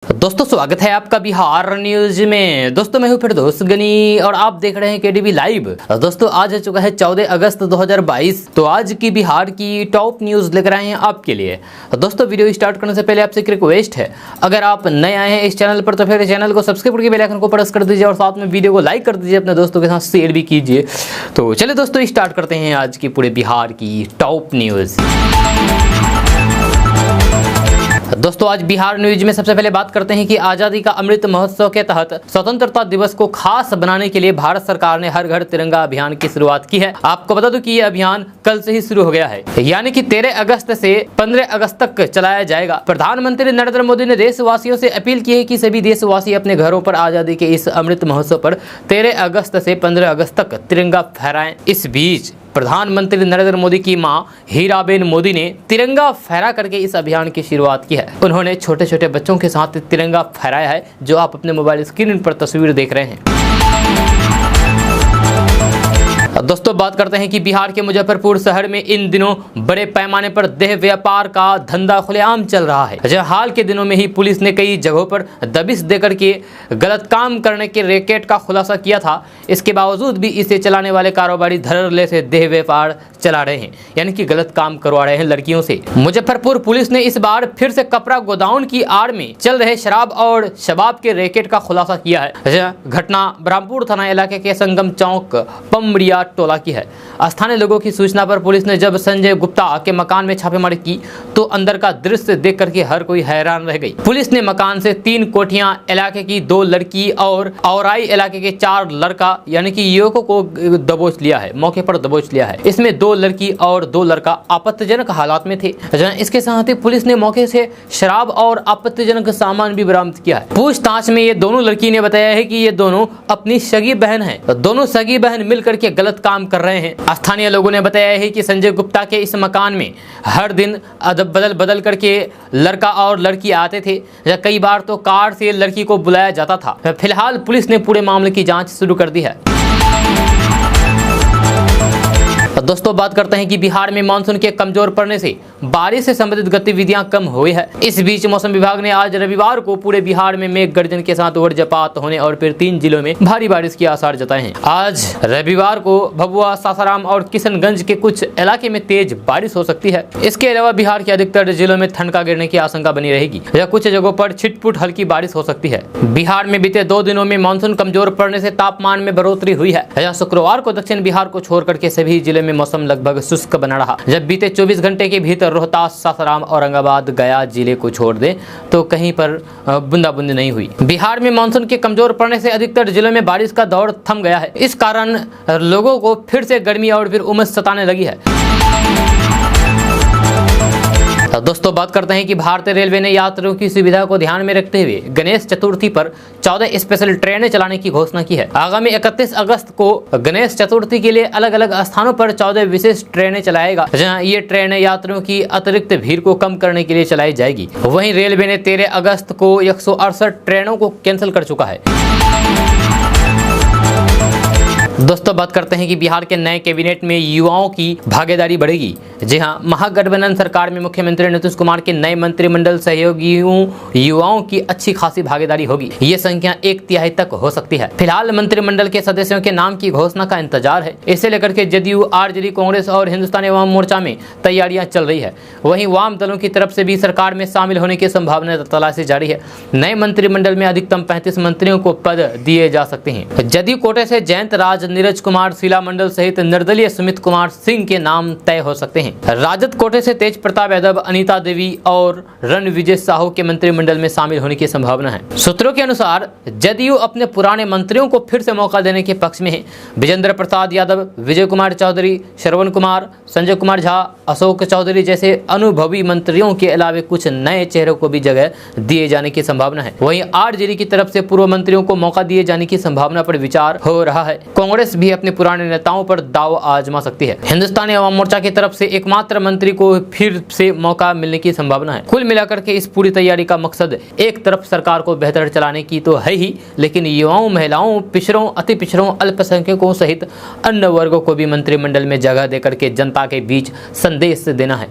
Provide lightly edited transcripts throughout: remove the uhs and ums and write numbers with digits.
दोस्तों स्वागत है आपका बिहार न्यूज में। दोस्तों मैं हूं फिरदौस गनी और आप देख रहे हैं केडीवी लाइव। दोस्तों आज हो चुका है 14 अगस्त 2022। तो आज की बिहार की टॉप न्यूज लेकर आए हैं आपके लिए। दोस्तों वीडियो स्टार्ट करने से पहले आपसे एक रिक्वेस्ट है, अगर आप नए आए हैं इस चैनल पर तो फिर चैनल को सब्सक्राइब करके बेल आइकन को प्रेस कर दीजिए और साथ में वीडियो को लाइक कर दीजिए, अपने दोस्तों के साथ शेयर भी कीजिए। तो चलिए दोस्तों स्टार्ट करते हैं आज की पूरे बिहार की टॉप न्यूज। दोस्तों आज बिहार न्यूज में सबसे पहले बात करते हैं कि आजादी का अमृत महोत्सव के तहत स्वतंत्रता दिवस को खास बनाने के लिए भारत सरकार ने हर घर तिरंगा अभियान की शुरुआत की है। आपको बता दूं कि यह अभियान कल से ही शुरू हो गया है, यानी कि 13 अगस्त से 15 अगस्त तक चलाया जाएगा। प्रधानमंत्री नरेंद्र मोदी ने देशवासियों से अपील की है कि सभी देशवासी अपने घरों पर आजादी के इस अमृत महोत्सव पर 13 अगस्त से 15 अगस्त तक तिरंगा फहराएं। इस बीच प्रधानमंत्री नरेंद्र मोदी की मां हीराबेन मोदी ने तिरंगा फहरा करके इस अभियान की शुरुआत की है। उन्होंने छोटे छोटे बच्चों के साथ तिरंगा फहराया है, जो आप अपने मोबाइल स्क्रीन पर तस्वीर देख रहे हैं। दोस्तों बात करते हैं कि बिहार के मुजफ्फरपुर शहर में इन दिनों बड़े पैमाने पर देह व्यापार का धंधा खुलेआम चल रहा है। जब हाल के दिनों में ही पुलिस ने कई जगहों पर दबिश देकर के गलत काम करने के रैकेट का खुलासा किया था। इसके बावजूद भी इसे चलाने वाले कारोबारी धड़ल्ले से देह व्यापार चला रहे हैं, यानी कि गलत काम करवा रहे हैं लड़कियों से। मुजफ्फरपुर पुलिस ने इस बार फिर से कपड़ा गोदाउन की आड़ में चल रहे शराब और शबाब के रैकेट का खुलासा किया है। घटना ब्रह्मपुर थाना इलाके के संगम चौक पमरिया टोला की है। स्थानीय लोगों की सूचना पर पुलिस ने जब संजय गुप्ता के मकान में छापेमारी की तो अंदर का दृश्य देख करके हर कोई हैरान रह गई। पुलिस ने मकान से 3 कोठियां इलाके की 2 लड़की और औराई इलाके के 4 लड़का यानी कि युवकों को दबोच लिया है, मौके पर दबोच लिया है। इसमें 2 लड़की और 2 लड़का आपत्तिजनक हालात में थे। इसके साथ ही पुलिस ने मौके से शराब और आपत्तिजनक सामान भी बरामद किया है। पूछताछ में ये दोनों लड़की ने बताया है कि ये दोनों अपनी सगी बहन है। दोनों सगी बहन मिलकर के गलत काम कर रहे हैं। स्थानीय लोगों ने बताया है कि संजय गुप्ता के इस मकान में हर दिन बदल करके लड़का और लड़की आते थे। कई बार तो कार से लड़की को बुलाया जाता था। फिलहाल पुलिस ने पूरे मामले की जांच शुरू कर दी है। दोस्तों बात करते हैं कि बिहार में मानसून के कमजोर पड़ने से बारिश से संबंधित गतिविधियां कम हुई है। इस बीच मौसम विभाग ने आज रविवार को पूरे बिहार में मेघ गर्जन के साथ वज्रपात होने और फिर 3 जिलों में भारी बारिश के आसार जताए हैं। आज रविवार को भभुआ, सासाराम और किशनगंज के कुछ इलाके में तेज बारिश हो सकती है। इसके अलावा बिहार के अधिकतर जिलों में ठंडा गिरने की आशंका बनी रहेगी या कुछ जगहों पर छिटपुट हल्की बारिश हो सकती है। बिहार में बीते 2 दिनों में मानसून कमजोर पड़ने से तापमान में बढ़ोतरी हुई है। शुक्रवार को दक्षिण बिहार को छोड़ करके सभी जिले में मौसम लगभग शुष्क बना रहा। जब बीते 24 घंटे के भीतर रोहतास, सासाराम, औरंगाबाद, गया जिले को छोड़ दें तो कहीं पर बूंदाबूंदी नहीं हुई। बिहार में मानसून के कमजोर पड़ने से अधिकतर जिलों में बारिश का दौर थम गया है। इस कारण लोगों को फिर से गर्मी और फिर उमस सताने लगी है। दोस्तों बात करते हैं कि भारतीय रेलवे ने यात्रियों की सुविधा को ध्यान में रखते हुए गणेश चतुर्थी पर 14 स्पेशल ट्रेनें चलाने की घोषणा की है। आगामी 31 अगस्त को गणेश चतुर्थी के लिए अलग अलग स्थानों पर 14 विशेष ट्रेनें चलाएगा, जहां ये ट्रेनें यात्रियों की अतिरिक्त भीड़ को कम करने के लिए चलाई जाएगी। वहीं रेलवे ने 13 अगस्त को 168 ट्रेनों को कैंसिल कर चुका है। दोस्तों बात करते हैं कि बिहार के नए कैबिनेट में युवाओं की भागीदारी बढ़ेगी। जी हां, महागठबंधन सरकार में मुख्यमंत्री नीतीश कुमार के नए मंत्रिमंडल सहयोगियों युवाओं की अच्छी खासी भागीदारी होगी। ये संख्या 1/3 तक हो सकती है। फिलहाल मंत्रिमंडल के सदस्यों के नाम की घोषणा का इंतजार है। इसे लेकर के जदयू, आरजेडी, कांग्रेस और हिंदुस्तानी अवाम मोर्चा में तैयारियां चल रही है। वहीं वाम दलों की तरफ से भी सरकार में शामिल होने की संभावना तलाशी जारी है। नए मंत्रिमंडल में अधिकतम 35 मंत्रियों को पद दिए जा सकते हैं। जदयू कोटे से जयंत राज, नीरज कुमार, शीला मंडल सहित निर्दलीय सुमित कुमार सिंह के नाम तय हो सकते हैं। राजद कोटे से तेज प्रताप यादव, अनीता देवी और रणविजय साहू के मंत्रिमंडल में शामिल होने की संभावना है। सूत्रों के अनुसार जदयू अपने पुराने मंत्रियों को फिर से मौका देने के पक्ष में है। विजेंद्र प्रसाद यादव, विजय कुमार चौधरी, श्रवण कुमार, संजय कुमार झा, अशोक चौधरी जैसे अनुभवी मंत्रियों के अलावा कुछ नए चेहरों को भी जगह दिए जाने की संभावना है। वहीं आरजेडी की तरफ से पूर्व मंत्रियों को मौका दिए जाने की संभावना पर विचार हो रहा है। कांग्रेस भी अपने पुराने नेताओं पर दाव आजमा सकती है। हिंदुस्तानी अवाम मोर्चा की तरफ से एकमात्र मंत्री को फिर से मौका मिलने की संभावना है। कुल मिलाकर के इस पूरी तैयारी का मकसद एक तरफ सरकार को बेहतर चलाने की तो है ही, लेकिन युवाओं, महिलाओं, पिछड़ों, अति पिछड़ों, अल्पसंख्यकों सहित अन्य वर्गों को भी मंत्रिमंडल में जगह देकर के जनता के बीच संदेश देना है।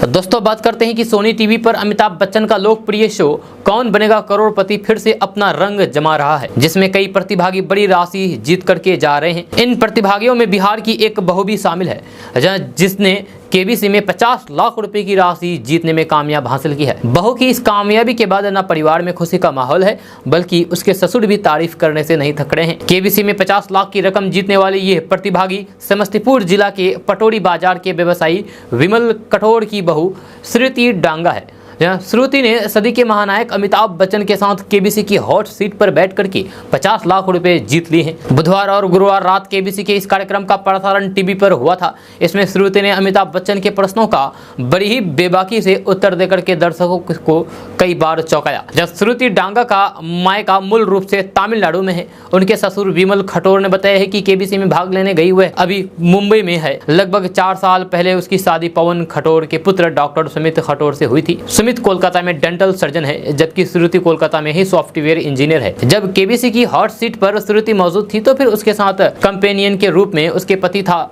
दोस्तों बात करते हैं कि सोनी टीवी पर अमिताभ बच्चन का लोकप्रिय शो कौन बनेगा करोड़पति फिर से अपना रंग जमा रहा है, जिसमें कई प्रतिभागी बड़ी राशि जीत करके जा रहे हैं। इन प्रतिभागियों में बिहार की एक बहू भी शामिल है, जिसने केबीसी में 50 लाख रुपए की राशि जीतने में कामयाब हासिल की है। बहू की इस कामयाबी के बाद न परिवार में खुशी का माहौल है, बल्कि उसके ससुर भी तारीफ करने से नहीं थक रहे हैं। केबीसी में 50 लाख की रकम जीतने वाली ये प्रतिभागी समस्तीपुर जिला के पटोरी बाजार के व्यवसायी विमल कठोर की बहू श्रुति डांगा है। श्रुति ने सदी के महानायक अमिताभ बच्चन के साथ केबीसी की हॉट सीट पर बैठ करके 50 लाख रुपए जीत लिए हैं। बुधवार और गुरुवार रात केबीसी के इस कार्यक्रम का प्रसारण टीवी पर हुआ था। इसमें श्रुति ने अमिताभ बच्चन के प्रश्नों का बड़ी ही बेबाकी से उत्तर देकर के दर्शकों को कई बार चौंकाया। जब श्रुति डांगा का मायका मूल रूप से तमिलनाडु में है, उनके ससुर विमल खटोर ने बताया है कि केबीसी में भाग लेने गई हुए अभी मुंबई में है। लगभग 4 साल पहले उसकी शादी पवन खटोर के पुत्र डॉक्टर सुमित खटोर से हुई थी। सुमित कोलकाता में डेंटल सर्जन है, जबकि श्रुति कोलकाता में ही सॉफ्टवेयर इंजीनियर है। जब केबीसी की हॉट सीट पर श्रुति मौजूद थी तो फिर उसके साथ कंपेनियन के रूप में उसके पति था।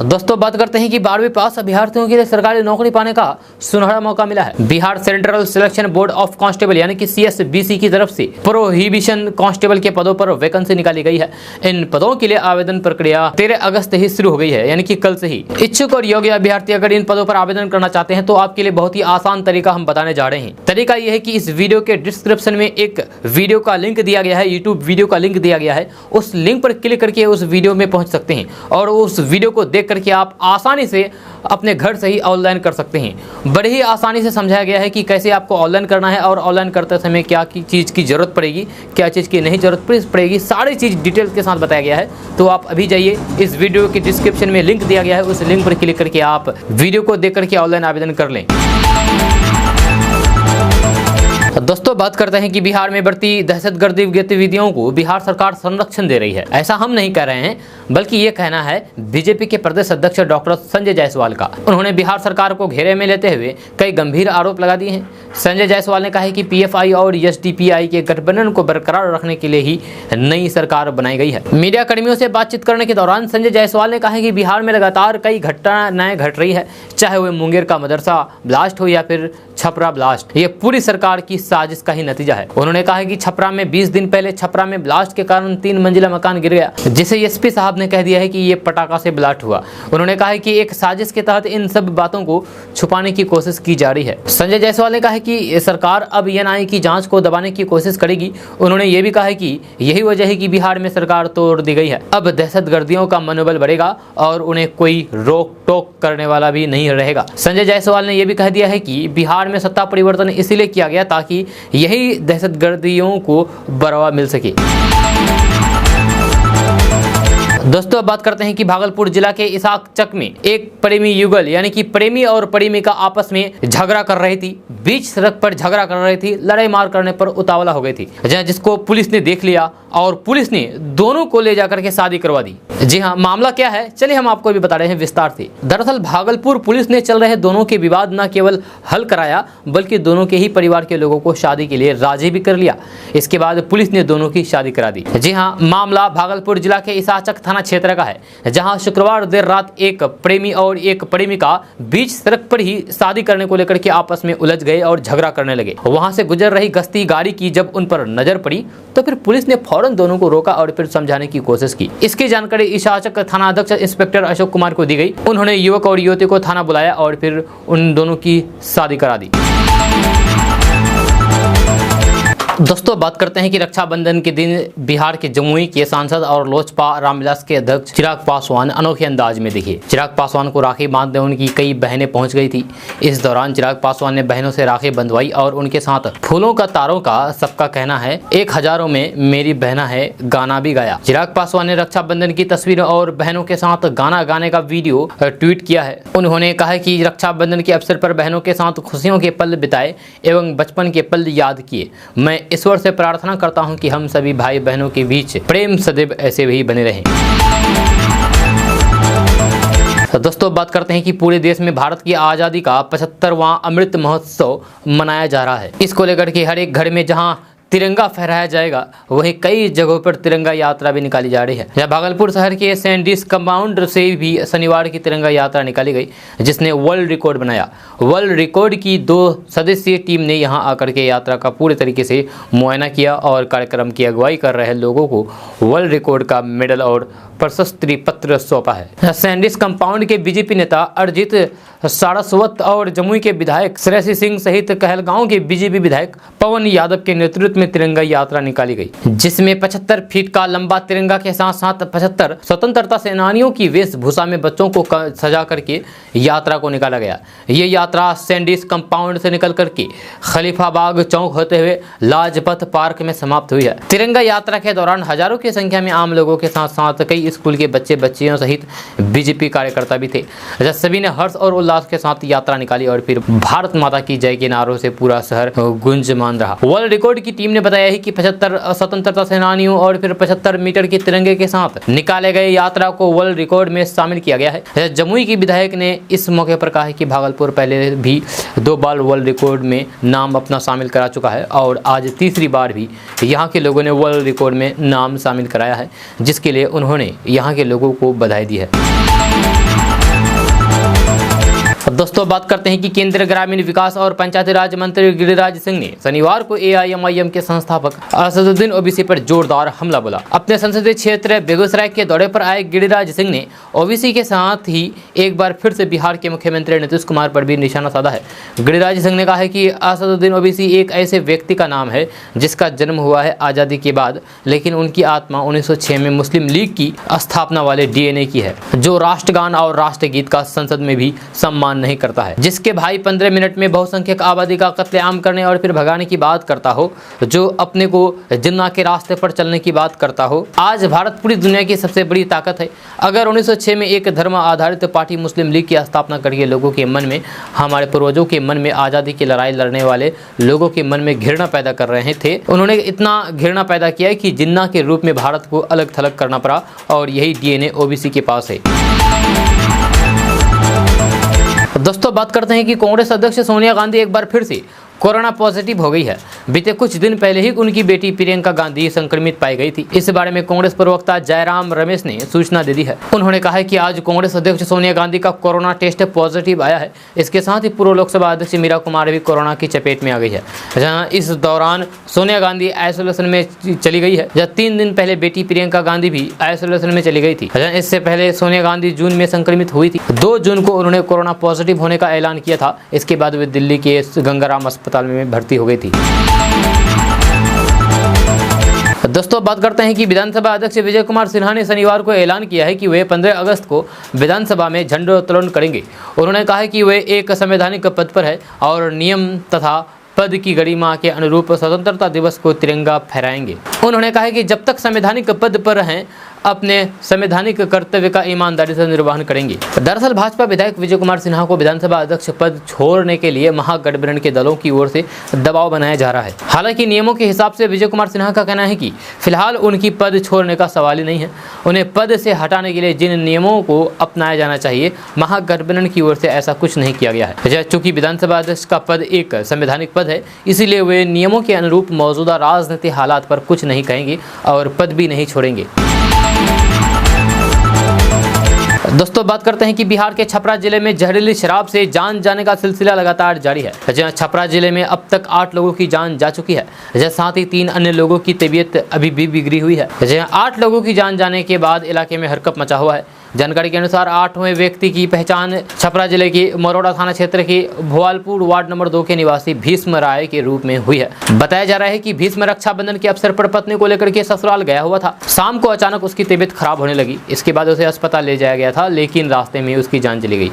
दोस्तों बात करते हैं कि 12वीं पास अभ्यर्थियों के लिए सरकारी नौकरी पाने का सुनहरा मौका मिला है। Bihar central selection board of constable यानी कि CSBC की तरफ से प्रोहिबिशन कांस्टेबल के पदों पर वैकेंसी निकाली गई है। इन पदों के लिए आवेदन प्रक्रिया 13 अगस्त ही शुरू हो गई है, यानी कि कल से ही। इच्छुक और योग्य अभ्यर्थी अगर इन पदों पर आवेदन करना चाहते हैं तो आपके लिए बहुत ही आसान तरीका हम बताने जा रहे हैं। तरीका यह है कि इस वीडियो के डिस्क्रिप्शन में एक वीडियो का लिंक दिया गया है, यूट्यूब वीडियो का लिंक दिया गया है। उस लिंक पर क्लिक करके उस वीडियो में पहुंच सकते हैं और उस वीडियो को देख करके आप आसानी से अपने घर से ही ऑनलाइन कर सकते हैं। बड़े ही आसानी से समझाया गया है कि कैसे आपको ऑनलाइन करना है और ऑनलाइन करते समय क्या चीज़ की जरूरत पड़ेगी, क्या चीज़ की नहीं जरूरत पड़ेगी, सारी चीज़ डिटेल्स के साथ बताया गया है। तो आप अभी जाइए, इस वीडियो के डिस्क्रिप्शन में लिंक दिया गया है, उस लिंक पर क्लिक करके आप वीडियो को देख करके ऑनलाइन आवेदन कर लें। दोस्तों बात करते हैं कि बिहार में बढ़ती दहशतगर्दी गतिविधियों को बिहार सरकार संरक्षण दे रही है। ऐसा हम नहीं कह रहे हैं, बल्कि ये कहना है बीजेपी के प्रदेश अध्यक्ष डॉक्टर संजय जायसवाल का। उन्होंने बिहार सरकार को घेरे में लेते हुए कई गंभीर आरोप लगा दिए हैं। संजय जायसवाल ने कहा है कि PFI और SDPI के गठबंधन को बरकरार रखने के लिए ही नई सरकार बनाई गई है। मीडिया कर्मियों से बातचीत करने के दौरान संजय जायसवाल ने कहा है कि बिहार में लगातार कई घटनाएं घट रही है, चाहे वह मुंगेर का मदरसा ब्लास्ट हो या फिर छपरा ब्लास्ट। ये पूरी सरकार की साजिश का ही नतीजा है। उन्होंने कहा है कि छपरा में 20 दिन पहले छपरा में ब्लास्ट के कारण 3 मंजिला मकान गिर गया, जिसे SP साहब ने कह दिया है कि ये पटाखा से ब्लास्ट हुआ। उन्होंने कहा है कि एक साजिश के तहत इन सब बातों को छुपाने की कोशिश की जा रही है। संजय जायसवाल ने कहा है कि सरकार अब NIA की जांच को दबाने की कोशिश करेगी। उन्होंने ये भी कहा है कि यही वजह है कि बिहार में सरकार तोड़ दी गई है। अब दहशतगर्दियों का मनोबल बढ़ेगा और उन्हें कोई रोक टोक करने वाला भी नहीं रहेगा। संजय जायसवाल ने यह भी कह दिया है कि बिहार में सत्ता परिवर्तन इसलिए किया गया ताकि यही दहशतगर्दियों को बढ़ावा मिल सके। दोस्तों बात करते हैं कि भागलपुर जिला के इसाकचक में एक प्रेमी युगल यानी कि प्रेमी और प्रेमिका आपस में झगड़ा कर रही थी। बीच सड़क पर झगड़ा कर रही थी, लड़ाई मार करने पर उतावला हो गई थी, जिसको पुलिस ने देख लिया और पुलिस ने दोनों को ले जाकर के शादी करवा दी। जी हाँ, मामला क्या है चलिए हम आपको भी बता रहे हैं विस्तार से। दरअसल भागलपुर पुलिस ने चल रहे दोनों के विवाद न केवल हल कराया बल्कि दोनों के ही परिवार के लोगों को शादी के लिए राजी भी कर लिया। इसके बाद पुलिस ने दोनों की शादी करा दी। जी हाँ, मामला भागलपुर जिला के इसाकचक थाना क्षेत्र का है, जहां शुक्रवार देर रात एक प्रेमी और एक प्रेमिका बीच सड़क पर ही शादी करने को लेकर के आपस में उलझ गए और झगड़ा करने लगे। वहां से गुजर रही गश्ती गाड़ी की जब उन पर नजर पड़ी तो फिर पुलिस ने फौरन दोनों को रोका और फिर समझाने की कोशिश की। इसकी जानकारी इसाकचक थाना अध्यक्ष इंस्पेक्टर अशोक कुमार को दी गई। उन्होंने युवक और युवती को थाना बुलाया और फिर उन दोनों की शादी करा दी। दोस्तों बात करते हैं कि रक्षाबंधन के दिन बिहार के जमुई के सांसद और लोजपा रामविलास के अध्यक्ष चिराग पासवान अनोखे अंदाज में दिखे। चिराग पासवान को राखी बांधने उनकी कई बहनें पहुंच गई थी। इस दौरान चिराग पासवान ने बहनों से राखी बंधवाई और उनके साथ फूलों का तारों का सबका कहना है 1000 में मेरी बहना है गाना भी गाया। चिराग पासवान ने रक्षाबंधन की तस्वीरें और बहनों के साथ गाना गाने का वीडियो ट्वीट किया है। उन्होंने कहा कि रक्षाबंधन के अवसर पर बहनों के साथ खुशियों के पल बिताए एवं बचपन के पल याद किए। मैं ईश्वर से प्रार्थना करता हूं कि हम सभी भाई बहनों के बीच प्रेम सदैव ऐसे ही बने रहें। तो दोस्तों बात करते हैं कि पूरे देश में भारत की आज़ादी का 75वां अमृत महोत्सव मनाया जा रहा है। इसको लेकर के हर एक घर में जहां तिरंगा फहराया जाएगा, वहीं कई जगहों पर तिरंगा यात्रा भी निकाली जा रही है। यहाँ भागलपुर शहर के सैंडिस कंपाउंड से भी शनिवार की तिरंगा यात्रा निकाली गई, जिसने वर्ल्ड रिकॉर्ड बनाया। वर्ल्ड रिकॉर्ड की 2 सदस्यीय टीम ने यहां आकर के यात्रा का पूरे तरीके से मुआयना किया और कार्यक्रम की अगुवाई कर रहे लोगों को वर्ल्ड रिकॉर्ड का मेडल और प्रशस्ति पत्र सौंपा है। सैंडिस कंपाउंड के बीजेपी नेता अरिजीत सारस्वत और जमुई के विधायक श्रेयसी सिंह सहित कहलगांव के बीजेपी विधायक पवन यादव के नेतृत्व में तिरंगा यात्रा निकाली गई, जिसमें 75 फीट का लंबा तिरंगा के साथ साथ 75 स्वतंत्रता सेनानियों की वेशभूषा में बच्चों को सजा करके यात्रा को निकाला गया। ये यात्रा सैंडिस कंपाउंड से निकल करके खलीफाबाग चौक होते हुए लाजपत पार्क में समाप्त हुई है। तिरंगा यात्रा के दौरान हजारों की संख्या में आम लोगों के साथ साथ कई स्कूल के बच्चे बच्चियों सहित बीजेपी कार्यकर्ता भी थे। सभी ने हर्ष और उल्लास के साथ यात्रा निकाली और फिर भारत माता की जय के नारों से पूरा शहर गुंजमान रहा। वर्ल्ड रिकॉर्ड की टीम ने बताया है कि 75 स्वतंत्रता सेनानियों और फिर 75 मीटर के तिरंगे के साथ निकाले गए यात्रा को वर्ल्ड रिकॉर्ड में शामिल किया गया है। जमुई की विधायक ने इस मौके पर कहा है कि भागलपुर पहले भी 2 बार वर्ल्ड रिकॉर्ड में नाम अपना शामिल करा चुका है और आज तीसरी बार भी यहाँ के लोगों ने वर्ल्ड रिकॉर्ड में नाम शामिल कराया है, जिसके लिए उन्होंने यहाँ के लोगों को बधाई दी है। दोस्तों बात करते हैं कि केंद्रीय ग्रामीण विकास और पंचायती राज मंत्री गिरिराज सिंह ने शनिवार को एआईएमआईएम के संस्थापक असदुद्दीन ओवैसी पर जोरदार हमला बोला। अपने संसदीय क्षेत्र बेगूसराय के दौरे पर आए गिरिराज सिंह ने ओवैसी के साथ ही एक बार फिर से बिहार के मुख्यमंत्री नीतीश कुमार पर भी निशाना साधा है। गिरिराज सिंह ने कहा है कि असदुद्दीन ओवैसी एक ऐसे व्यक्ति का नाम है जिसका जन्म हुआ है आज़ादी के बाद, लेकिन उनकी आत्मा 1906 में मुस्लिम लीग की स्थापना वाले डीएनए की है, जो राष्ट्रगान और राष्ट्रगीत का संसद में भी सम्मान नहीं करता है, जिसके भाई 15 मिनट में बहुसंख्यक आबादी का कत्लेआम करने और फिर भगाने की बात करता हो, जो अपने को जिन्ना के रास्ते पर चलने की बात करता हो। आज भारत पूरी दुनिया की सबसे बड़ी ताकत है। अगर 1906 में एक धर्म आधारित पार्टी मुस्लिम लीग की स्थापना करके लोगों के मन में, हमारे पूर्वजों के मन में आज़ादी की लड़ाई लड़ने वाले लोगों के मन में घृणा पैदा कर रहे थे, उन्होंने इतना घृणा पैदा किया कि जिन्ना के रूप में भारत को अलग थलग करना पड़ा और यही डीएनए ओबीसी के पास है। दोस्तों बात करते हैं कि कांग्रेस अध्यक्ष सोनिया गांधी एक बार फिर से कोरोना पॉजिटिव हो गई है। बीते कुछ दिन पहले ही उनकी बेटी प्रियंका गांधी संक्रमित पाई गई थी। इस बारे में कांग्रेस प्रवक्ता जयराम रमेश ने सूचना दे दी है। उन्होंने कहा है कि आज कांग्रेस अध्यक्ष सोनिया गांधी का कोरोना टेस्ट पॉजिटिव आया है। इसके साथ ही पूर्व लोकसभा अध्यक्ष मीरा कुमार भी कोरोना की चपेट में आ गई है, जहाँ इस दौरान सोनिया गांधी आइसोलेशन में चली गई है। जहाँ 3 दिन पहले बेटी प्रियंका गांधी भी आइसोलेशन में चली गई थी। इससे पहले सोनिया गांधी जून में संक्रमित हुई थी। 2 जून को उन्होंने कोरोना पॉजिटिव होने का ऐलान किया था। इसके बाद वे दिल्ली के गंगाराम अस्पताल में भर्ती हो गई थी। दोस्तों बात करते हैं कि विधानसभा अध्यक्ष विजय कुमार सिन्हा ने शनिवार को ऐलान किया है कि वे 15 अगस्त को विधानसभा में झंडोत्तोलन करेंगे। उन्होंने कहा है कि वे एक संवैधानिक पद पर है और नियम तथा पद की गरिमा के अनुरूप स्वतंत्रता दिवस को तिरंगा फहराएंगे। उन्होंने कहा है कि जब तक संवैधानिक पद पर हैं, अपने संवैधानिक कर्तव्य का ईमानदारी से निर्वहन करेंगे। दरअसल भाजपा विधायक विजय कुमार सिन्हा को विधानसभा अध्यक्ष पद छोड़ने के लिए महागठबंधन के दलों की ओर से दबाव बनाया जा रहा है। हालांकि नियमों के हिसाब से विजय कुमार सिन्हा का कहना है कि फिलहाल उनकी पद छोड़ने का सवाल ही नहीं है। उन्हें पद से हटाने के लिए जिन नियमों को अपनाया जाना चाहिए, महागठबंधन की ओर से ऐसा कुछ नहीं किया गया है। चूंकि विधानसभा अध्यक्ष का पद एक संवैधानिक पद है, इसीलिए वे नियमों के अनुरूप मौजूदा राजनीतिक हालात पर कुछ नहीं कहेंगे और पद भी नहीं छोड़ेंगे। दोस्तों बात करते हैं कि बिहार के छपरा जिले में जहरीली शराब से जान जाने का सिलसिला लगातार जारी है। जहां छपरा जिले में अब तक 8 लोगों की जान जा चुकी है, जहां साथ ही 3 अन्य लोगों की तबीयत अभी भी बिगड़ी हुई है। जहां 8 लोगों की जान जाने के बाद इलाके में हरकत मचा हुआ है। जानकारी के अनुसार 8वें व्यक्ति की पहचान छपरा जिले के मरोड़ा थाना क्षेत्र के भोवालपुर वार्ड नंबर 2 के निवासी भीष्म राय के रूप में हुई है। बताया जा रहा है कि भीष्म रक्षाबंधन के अवसर पर पत्नी को लेकर के ससुराल गया हुआ था। शाम को अचानक उसकी तबीयत खराब होने लगी। इसके बाद उसे अस्पताल ले जाया गया था, लेकिन रास्ते में उसकी जान चली गई।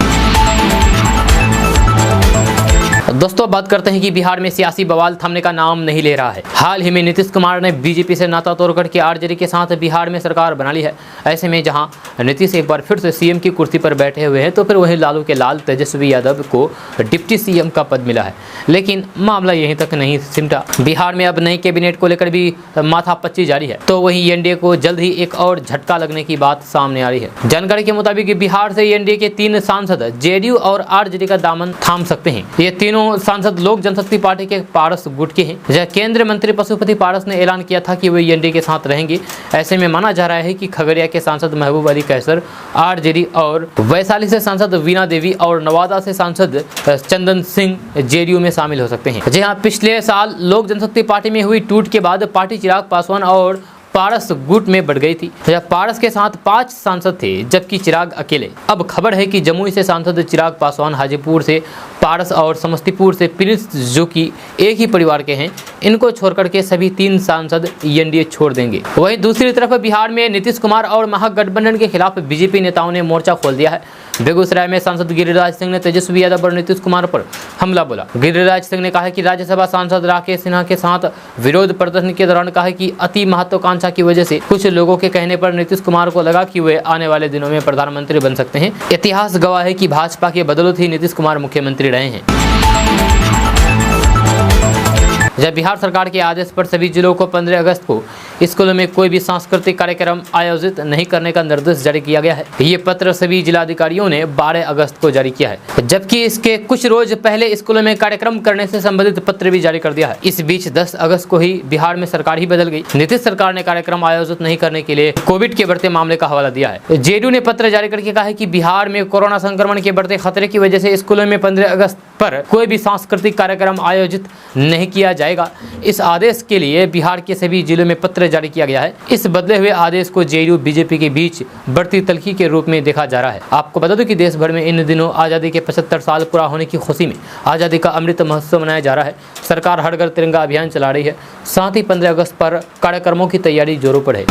दोस्तों बात करते हैं कि बिहार में सियासी बवाल थमने का नाम नहीं ले रहा है। हाल ही में नीतीश कुमार ने बीजेपी से नाता तोड़कर के आरजेडी के साथ बिहार में सरकार बना ली है। ऐसे में जहां नीतीश एक बार फिर से सीएम की कुर्सी पर बैठे हुए हैं, तो फिर वहीं लालू के लाल तेजस्वी यादव को डिप्टी सीएम का पद मिला है। लेकिन मामला यहीं तक नहीं सिमटा। बिहार में अब नई कैबिनेट को लेकर भी माथापच्ची जारी है। तो वहीं एनडीए को जल्द ही एक और झटका लगने की बात सामने आ रही है। जानकारी के मुताबिक बिहार से एनडीए के 3 सांसद जेडीयू और आरजेडी का दामन थाम सकते हैं। ये तीनों दोनों सांसद लोक जनशक्ति पार्टी के पारस गुट के हैं। केंद्रीय मंत्री पशुपति पारस ने ऐलान किया था कि वे एनडीए के साथ रहेंगे। ऐसे में माना जा रहा है कि खगड़िया के सांसद महबूब अली कैसर, आरजेडी और वैशाली से सांसद वीणा देवी और नवादा से सांसद चंदन सिंह जेडीयू में शामिल हो सकते हैं। जी हाँ, पिछले साल लोक जनशक्ति पार्टी में हुई टूट के बाद पार्टी चिराग पासवान और पारस गुट में बढ़ गई थी। पारस के साथ 5 सांसद थे जबकि चिराग अकेले। अब खबर है कि जमुई से सांसद चिराग पासवान, हाजीपुर से पारस और समस्तीपुर से प्रिंस, जो कि एक ही परिवार के हैं, इनको छोड़कर के सभी 3 सांसद एनडीए छोड़ देंगे। वहीं दूसरी तरफ बिहार में नीतीश कुमार और महागठबंधन के खिलाफ बीजेपी नेताओं ने मोर्चा खोल दिया है। बेगूसराय में सांसद गिरिराज सिंह ने तेजस्वी यादव और नीतीश कुमार पर हमला बोला। गिरिराज सिंह ने कहा कि राज्यसभा सांसद राकेश सिन्हा के साथ विरोध प्रदर्शन के दौरान कहा कि अति महत्वाकांक्षा की वजह से कुछ लोगों के कहने पर नीतीश कुमार को लगा कि वे आने वाले दिनों में प्रधानमंत्री बन सकते हैं। इतिहास गवाह है कि भाजपा के बदौलत ही नीतीश कुमार मुख्यमंत्री रहे हैं। जब बिहार सरकार के आदेश पर सभी जिलों को 15 अगस्त को स्कूलों में कोई भी सांस्कृतिक कार्यक्रम आयोजित नहीं करने का निर्देश जारी किया गया है। ये पत्र सभी जिलाधिकारियों ने 12 अगस्त को जारी किया है, जबकि इसके कुछ रोज पहले स्कूलों में कार्यक्रम करने से संबंधित पत्र भी जारी कर दिया है। इस बीच 10 अगस्त को ही बिहार में सरकार ही बदल गई। नीतीश सरकार ने कार्यक्रम आयोजित नहीं करने के लिए कोविड के बढ़ते मामले का हवाला दिया है। जेडीयू ने पत्र जारी करके कहा है कि बिहार में कोरोना संक्रमण के बढ़ते खतरे की वजह से स्कूलों में 15 अगस्त पर कोई भी सांस्कृतिक कार्यक्रम आयोजित नहीं किया जाएगा। इस आदेश के लिए बिहार के सभी जिलों में पत्र जारी किया गया है। इस बदले हुए आदेश को जेडीयू बीजेपी के बीच बढ़ती तल्खी के रूप में देखा जा रहा है। आपको बता दूं कि देश भर में इन दिनों आज़ादी के 75 साल पूरा होने की खुशी में आज़ादी का अमृत महोत्सव मनाया जा रहा है। सरकार हर घर तिरंगा अभियान चला रही है। साथ ही 15 अगस्त पर कार्यक्रमों की तैयारी जोरों पर है।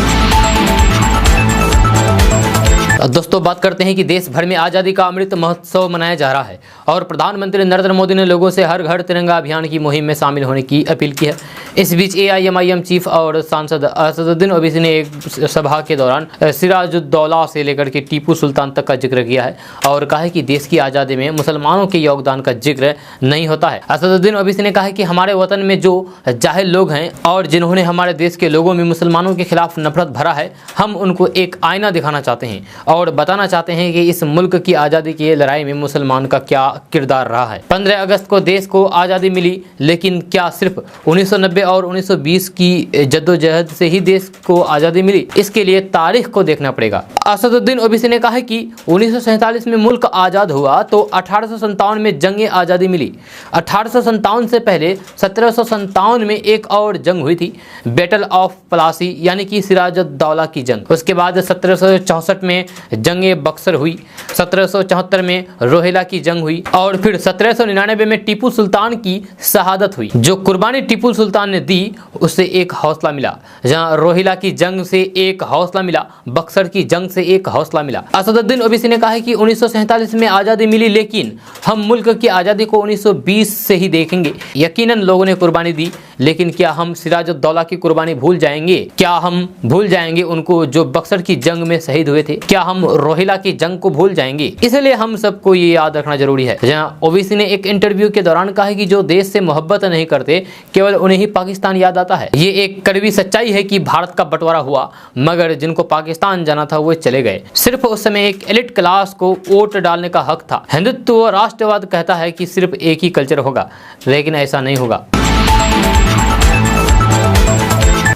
दोस्तों, बात करते हैं कि देश भर में आज़ादी का अमृत महोत्सव मनाया जा रहा है और प्रधानमंत्री नरेंद्र मोदी ने लोगों से हर घर तिरंगा अभियान की मुहिम में शामिल होने की अपील की है। इस बीच एआईएमआईएम चीफ और सांसद असदुद्दीन ओवैसी ने एक सभा के दौरान सिराजुद्दौला से लेकर के टीपू सुल्तान तक का जिक्र किया है और कहा है कि देश की आज़ादी में मुसलमानों के योगदान का जिक्र नहीं होता है। असदुद्दीन ओवैसी ने कहा है कि हमारे वतन में जो जाहिल लोग हैं और जिन्होंने हमारे देश के लोगों में मुसलमानों के खिलाफ नफरत भरा है, हम उनको एक आईना दिखाना चाहते हैं और बताना चाहते हैं कि इस मुल्क की आज़ादी की लड़ाई में मुसलमान का क्या किरदार रहा है। 15 अगस्त को देश को आज़ादी मिली, लेकिन क्या सिर्फ 1990 और 1920 की जद्दोजहद से ही देश को आज़ादी मिली? इसके लिए तारीख को देखना पड़ेगा। असदुद्दीन ओवैसी ने कहा कि 1947 में मुल्क आज़ाद हुआ तो 1857 में जंग आज़ादी मिली। 1857 से पहले 1757 में एक और जंग हुई थी, बैटल ऑफ प्लासी यानी कि सिराजुद्दौला की जंग। उसके बाद 1764 में जंग बक्सर हुई, 1774 में रोहिला की जंग हुई और फिर 1799 में टीपू सुल्तान की शहादत हुई। जो कुर्बानी टीपू सुल्तान ने दी उससे एक हौसला मिला। जहां रोहिला की जंग से एक हौसला मिला, बक्सर की जंग से एक हौसला मिला। असदुद्दीन ओवैसी ने कहा है कि 1947 में आज़ादी मिली, लेकिन हम मुल्क की आज़ादी को 1920 से ही देखेंगे। यकीनन लोगों ने कुर्बानी दी, लेकिन क्या हम सिराजुद्दौला की कुर्बानी भूल जाएंगे? क्या हम भूल जाएंगे उनको जो बक्सर की जंग में शहीद हुए थे? क्या हम रोहिला की जंग को भूल जाएंगे? इसलिए हम सबको ये याद रखना जरूरी है। जहां ओवैसी ने एक इंटरव्यू के दौरान कहा कि जो देश से मोहब्बत नहीं करते केवल उन्हें ही पाकिस्तान याद आता है। ये एक कड़वी सच्चाई है कि भारत का बंटवारा हुआ, मगर जिनको पाकिस्तान जाना था वो चले गए। सिर्फ उस समय एक एलिट क्लास को वोट डालने का हक था। हिंदुत्व राष्ट्रवाद कहता है कि सिर्फ एक ही कल्चर होगा, लेकिन ऐसा नहीं होगा।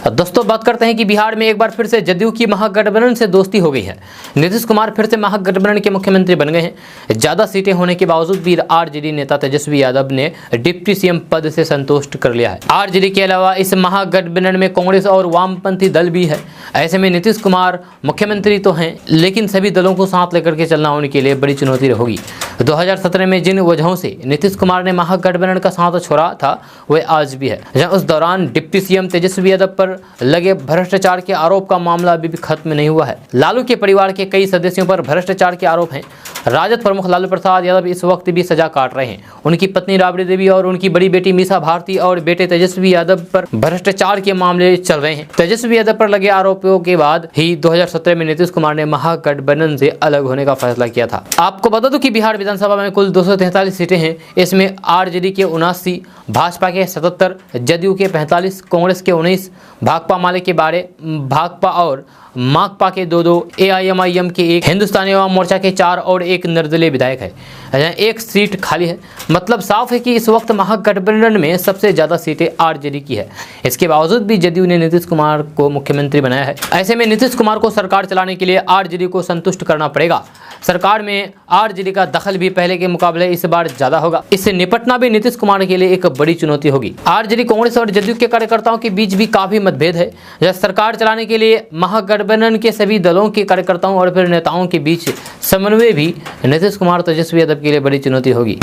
दोस्तों, बात करते हैं कि बिहार में एक बार फिर से जदयू की महागठबंधन से दोस्ती हो गई है। नीतीश कुमार फिर से महागठबंधन के मुख्यमंत्री बन गए हैं। ज्यादा सीटें होने के बावजूद भी आरजेडी नेता तेजस्वी यादव ने डिप्टी सीएम पद से संतुष्ट कर लिया है। आरजेडी के अलावा इस महागठबंधन में कांग्रेस और वामपंथी दल भी है। ऐसे में नीतीश कुमार मुख्यमंत्री तो हैं, लेकिन सभी दलों को साथ लेकर के चलना उनके लिए बड़ी चुनौती होगी। 2017 में जिन वजहों से नीतीश कुमार ने महागठबंधन का साथ छोड़ा था वह आज भी है। जहां उस दौरान डिप्टी सीएम तेजस्वी यादव पर लगे भ्रष्टाचार के आरोप का मामला अभी भी खत्म नहीं हुआ है। लालू के परिवार के कई सदस्यों पर भ्रष्टाचार के आरोप हैं। राजद प्रमुख लालू प्रसाद यादव इस वक्त भी सजा काट रहे हैं। उनकी पत्नी राबड़ी देवी और उनकी बड़ी बेटी मीसा भारती और बेटे तेजस्वी यादव पर भ्रष्टाचार के मामले चल रहे हैं। तेजस्वी यादव पर लगे आरोपों के बाद ही 2017 में नीतीश कुमार ने महागठबंधन से अलग होने का फैसला किया था। आपको बता दूं कि बिहार विधानसभा में कुल 243 सीटें हैं। इसमें आरजेडी के 79, भाजपा के 77, जदयू के 45, कांग्रेस के 19, भाकपा माले के 12, भाकपा और माकपा के 2, AIMIM के 1, हिंदुस्तानी अवाम मोर्चा के 4 और 1 निर्दलीय विधायक है। एक सीट खाली है। मतलब साफ है कि इस वक्त महागठबंधन में सबसे ज्यादा सीटें आरजेडी की है। इसके बावजूद भी जदयू ने नीतीश कुमार को मुख्यमंत्री बनाया है। ऐसे में नीतीश कुमार को सरकार चलाने के लिए आरजेडी को संतुष्ट करना पड़ेगा। सरकार में आरजेडी का दखल भी पहले के मुकाबले इस बार ज्यादा होगा। इससे निपटना भी नीतीश कुमार के लिए एक बड़ी चुनौती होगी। आरजेडी, कांग्रेस और जदयू के कार्यकर्ताओं के बीच भी काफी मतभेद है। जब सरकार चलाने के लिए महागठबंधन के सभी दलों के कार्यकर्ताओं और फिर नेताओं के बीच समन्वय भी नीतीश कुमार तेजस्वी यादव के लिए बड़ी चुनौती होगी।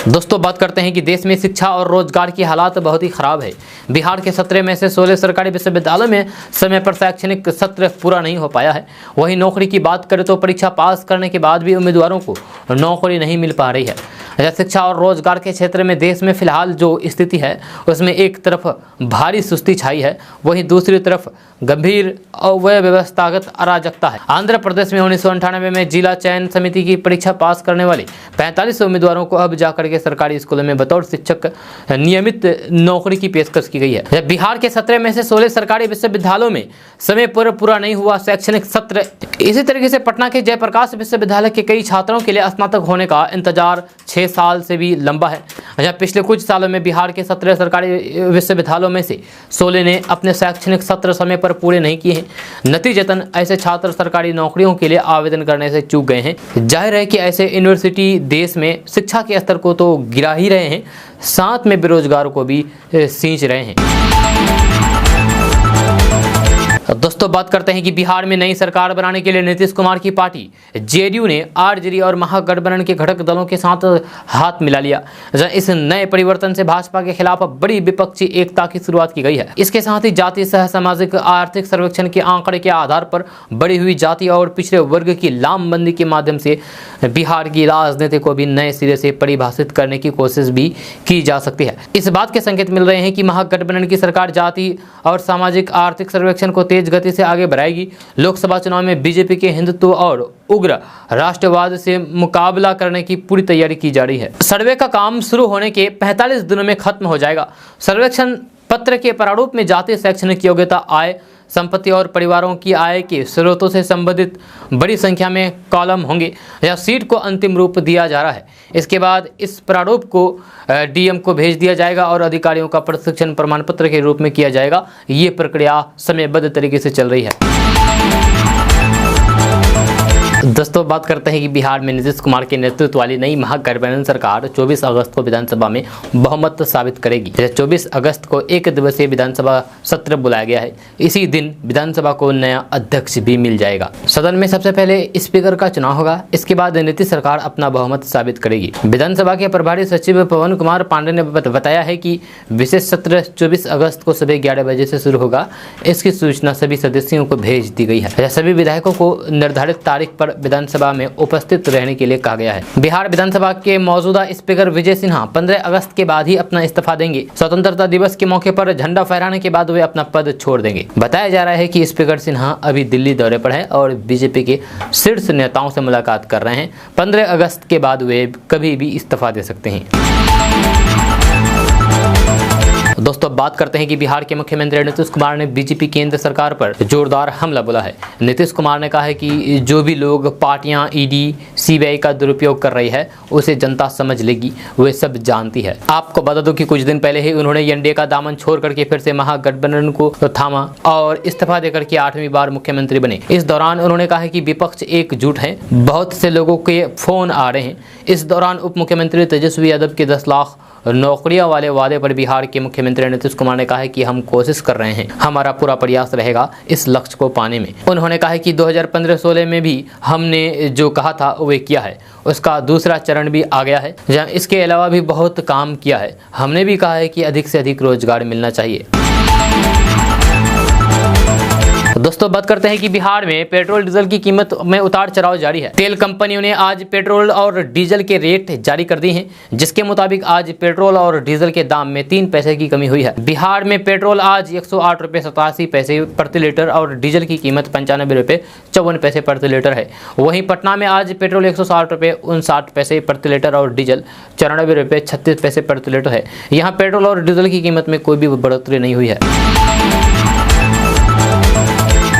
दोस्तों, बात करते हैं कि देश में शिक्षा और रोजगार की हालात बहुत ही खराब है। बिहार के 17 में से 16 सरकारी विश्वविद्यालयों में समय पर शैक्षणिक सत्र पूरा नहीं हो पाया है। वहीं नौकरी की बात करें तो परीक्षा पास करने के बाद भी उम्मीदवारों को नौकरी नहीं मिल पा रही है। शिक्षा और रोजगार के क्षेत्र में देश में फिलहाल जो स्थिति है उसमें एक तरफ भारी सुस्ती छाई है, वहीं दूसरी तरफ गंभीर अव्यवस्थागत अराजकता है। आंध्र प्रदेश में 1998 में जिला चयन समिति की परीक्षा पास करने वाले 45 उम्मीदवारों को अब जाकर के सरकारी स्कूलों में बतौर शिक्षक नियमित नौकरी की पेशकश की गई है। बिहार के 17 में से 16 सरकारी विश्वविद्यालयों में समय पर पूरा नहीं हुआ शैक्षणिक सत्र। इसी तरीके से पटना के जयप्रकाश विश्वविद्यालय के कई छात्रों के लिए स्नातक होने का इंतजार 6 साल से भी लंबा है। पिछले कुछ सालों में बिहार के 17 सरकारी विश्वविद्यालयों में से 16 ने अपने शैक्षणिक सत्र समय पर पूरे नहीं किए हैं। नतीजतन ऐसे छात्र सरकारी नौकरियों के लिए आवेदन करने से चूक गए हैं। जाहिर है कि ऐसे यूनिवर्सिटी देश में शिक्षा के स्तर को तो गिरा ही रहे हैं, साथ में बेरोजगारों को भी सींच रहे हैं। दोस्तों, बात करते हैं कि बिहार में नई सरकार बनाने के लिए नीतीश कुमार की पार्टी जेडीयू ने आरजेडी और महागठबंधन के घटक दलों के साथ हाथ मिला लिया। इस नए परिवर्तन से भाजपा के खिलाफ बड़ी विपक्षी एकता की शुरुआत की गई है। इसके साथ ही जातीय सह सामाजिक आर्थिक सर्वेक्षण के आंकड़े के आधार पर बढ़ी हुई जाति और पिछड़े वर्ग की लामबंदी के माध्यम से बिहार की राजनीति को भी नए सिरे से परिभाषित करने की कोशिश भी की जा सकती है। इस बात के संकेत मिल रहे हैं कि महागठबंधन की सरकार जाति और सामाजिक आर्थिक सर्वेक्षण को तेज गति से आगे बढ़ाएगी। लोकसभा चुनाव में बीजेपी के हिंदुत्व और उग्र राष्ट्रवाद से मुकाबला करने की पूरी तैयारी की जा रही है। सर्वे का काम शुरू होने के 45 दिनों में खत्म हो जाएगा। सर्वेक्षण पत्र के प्रारूप में जातीय शैक्षणिक योग्यता, आय, संपत्ति और परिवारों की आय के स्रोतों से संबंधित बड़ी संख्या में कॉलम होंगे या सीट को अंतिम रूप दिया जा रहा है। इसके बाद इस प्रारूप को डीएम को भेज दिया जाएगा और अधिकारियों का प्रशिक्षण प्रमाण पत्र के रूप में किया जाएगा। ये प्रक्रिया समयबद्ध तरीके से चल रही है। दोस्तों, बात करते हैं कि बिहार में नीतीश कुमार के नेतृत्व वाली नई महागठबंधन सरकार 24 अगस्त को विधानसभा में बहुमत साबित करेगी। 24 अगस्त को एक दिवसीय विधानसभा सत्र बुलाया गया है। इसी दिन विधानसभा को नया अध्यक्ष भी मिल जाएगा। सदन में सबसे पहले स्पीकर का चुनाव होगा। इसके बाद नीतीश सरकार अपना बहुमत साबित करेगी। विधानसभा के प्रभारी सचिव पवन कुमार पांडे ने बताया है कि विशेष सत्र 24 अगस्त को सुबह 11 बजे से शुरू होगा। इसकी सूचना सभी सदस्यों को भेज दी गई है। सभी विधायकों को निर्धारित तारीख पर विधानसभा में उपस्थित रहने के लिए कहा गया है। बिहार विधानसभा के मौजूदा स्पीकर विजय सिन्हा 15 अगस्त के बाद ही अपना इस्तीफा देंगे। स्वतंत्रता दिवस के मौके पर झंडा फहराने के बाद वे अपना पद छोड़ देंगे। बताया जा रहा है कि स्पीकर सिन्हा अभी दिल्ली दौरे पर है और बीजेपी के शीर्ष नेताओं से मुलाकात कर रहे हैं। 15 अगस्त के बाद वे कभी भी इस्तीफा दे सकते हैं। दोस्तों, बात करते हैं कि बिहार के मुख्यमंत्री नीतीश कुमार ने बीजेपी केंद्र सरकार पर जोरदार हमला बोला है। नीतीश कुमार ने कहा है कि जो भी लोग पार्टियां ईडी, सीबीआई का दुरुपयोग कर रही है उसे जनता समझ लेगी, वे सब जानती है। आपको बता दूं कि कुछ दिन पहले ही उन्होंने एनडीए का दामन छोड़ करके फिर से महागठबंधन को थामा और इस्तीफा देकर के 8वीं बार मुख्यमंत्री बने। इस दौरान उन्होंने कहा है कि विपक्ष एकजुट है, बहुत से लोगों के फोन आ रहे हैं। इस दौरान उप मुख्यमंत्री तेजस्वी यादव के 10 लाख नौकरियां वाले वादे पर बिहार के मुख्यमंत्री नीतीश कुमार ने कहा है कि हम कोशिश कर रहे हैं, हमारा पूरा प्रयास रहेगा इस लक्ष्य को पाने में। उन्होंने कहा है कि 2015-16 में भी हमने जो कहा था वो किया है, उसका दूसरा चरण भी आ गया है। इसके अलावा भी बहुत काम किया है। हमने भी कहा है कि अधिक से अधिक रोजगार मिलना चाहिए। दोस्तों, बात करते हैं कि बिहार में पेट्रोल डीजल की कीमत में उतार चढ़ाव जारी है। तेल कंपनियों ने आज पेट्रोल और डीजल के रेट जारी कर दिए हैं, जिसके मुताबिक आज पेट्रोल और डीजल के दाम में 3 पैसे की कमी हुई है। बिहार में पेट्रोल आज 108 रुपये 87 पैसे प्रति लीटर और डीजल की कीमत 95 रुपये 54 पैसे प्रति लीटर है। वहीं पटना में आज पेट्रोल 160 रुपये 59 पैसे प्रति लीटर और डीजल 94 रुपये 36 पैसे प्रति लीटर है। यहाँ पेट्रोल और डीजल की कीमत में कोई भी बढ़ोतरी नहीं हुई है।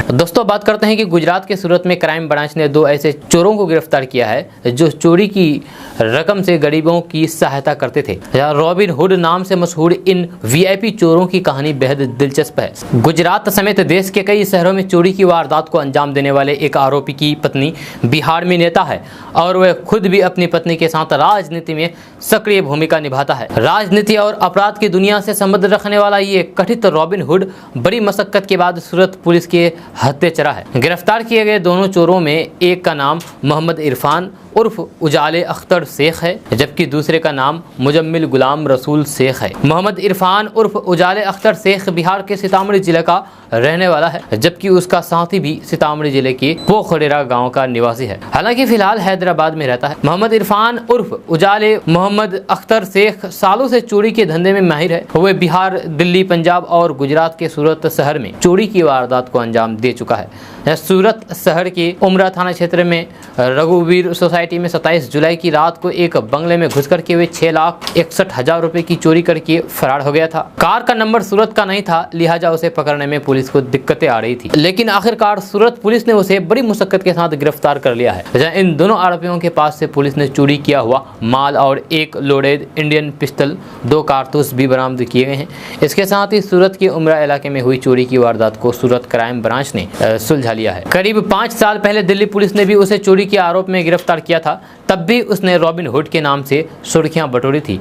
दोस्तों बात करते हैं कि गुजरात के सूरत में क्राइम ब्रांच ने 2 ऐसे चोरों को गिरफ्तार किया है जो चोरी की रकम से गरीबों की सहायता करते थे। रॉबिन हुड नाम से मशहूर इन वीआईपी चोरों की कहानी बेहद दिलचस्प है। गुजरात समेत देश के कई शहरों में चोरी की वारदात को अंजाम देने वाले एक आरोपी की पत्नी बिहार में नेता है और वह खुद भी अपनी पत्नी के साथ राजनीति में सक्रिय भूमिका निभाता है। राजनीति और अपराध की दुनिया से संबंध रखने वाला ये कथित रॉबिन हुड बड़ी मशक्कत के बाद सूरत पुलिस के हत्थे चढ़ा है। गिरफ्तार किए गए दोनों चोरों में एक का नाम मोहम्मद इरफान उर्फ उजाले अख्तर शेख है, जबकि दूसरे का नाम मुजम्मिल गुलाम रसूल शेख है। मोहम्मद इरफान उर्फ उजाले अख्तर शेख बिहार के सीतामढ़ी जिले का रहने वाला है, जबकि उसका साथी भी सीतामढ़ी जिले के पोखरेरा गांव का निवासी है। हालांकि फिलहाल हैदराबाद में रहता है। मोहम्मद इरफान उर्फ उजाले मोहम्मद अख्तर शेख सालों से चोरी के धंधे में माहिर है। वह बिहार, दिल्ली, पंजाब और गुजरात के सूरत शहर में चोरी की वारदात को अंजाम दे चुका है। सूरत शहर के उमरा थाना क्षेत्र में रघुवीर सोसाइटी में 27 जुलाई की रात को एक बंगले में घुसकर के वे 6,61,000 रुपए की चोरी करके फरार हो गया था। कार का नंबर सूरत का नहीं था, लिहाजा उसे पकड़ने में पुलिस को दिक्कतें आ रही थी, लेकिन आखिरकार सूरत पुलिस ने उसे बड़ी मुशक्कत के साथ गिरफ्तार कर लिया है। जहां इन दोनों आरोपियों के पास से पुलिस ने चोरी किया हुआ माल और एक लोडेड इंडियन पिस्टल, 2 कारतूस भी बरामद किए गए हैं। इसके साथ ही सूरत के उमरा इलाके में हुई चोरी की वारदात को सूरत क्राइम ब्रांच ने सुलझा लिया है। करीब 5 साल पहले दिल्ली पुलिस ने भी उसे चोरी के आरोप में गिरफ्तार किया था। तब भी उसने रॉबिन हुड के नाम से सुर्खियां बटोरी थी।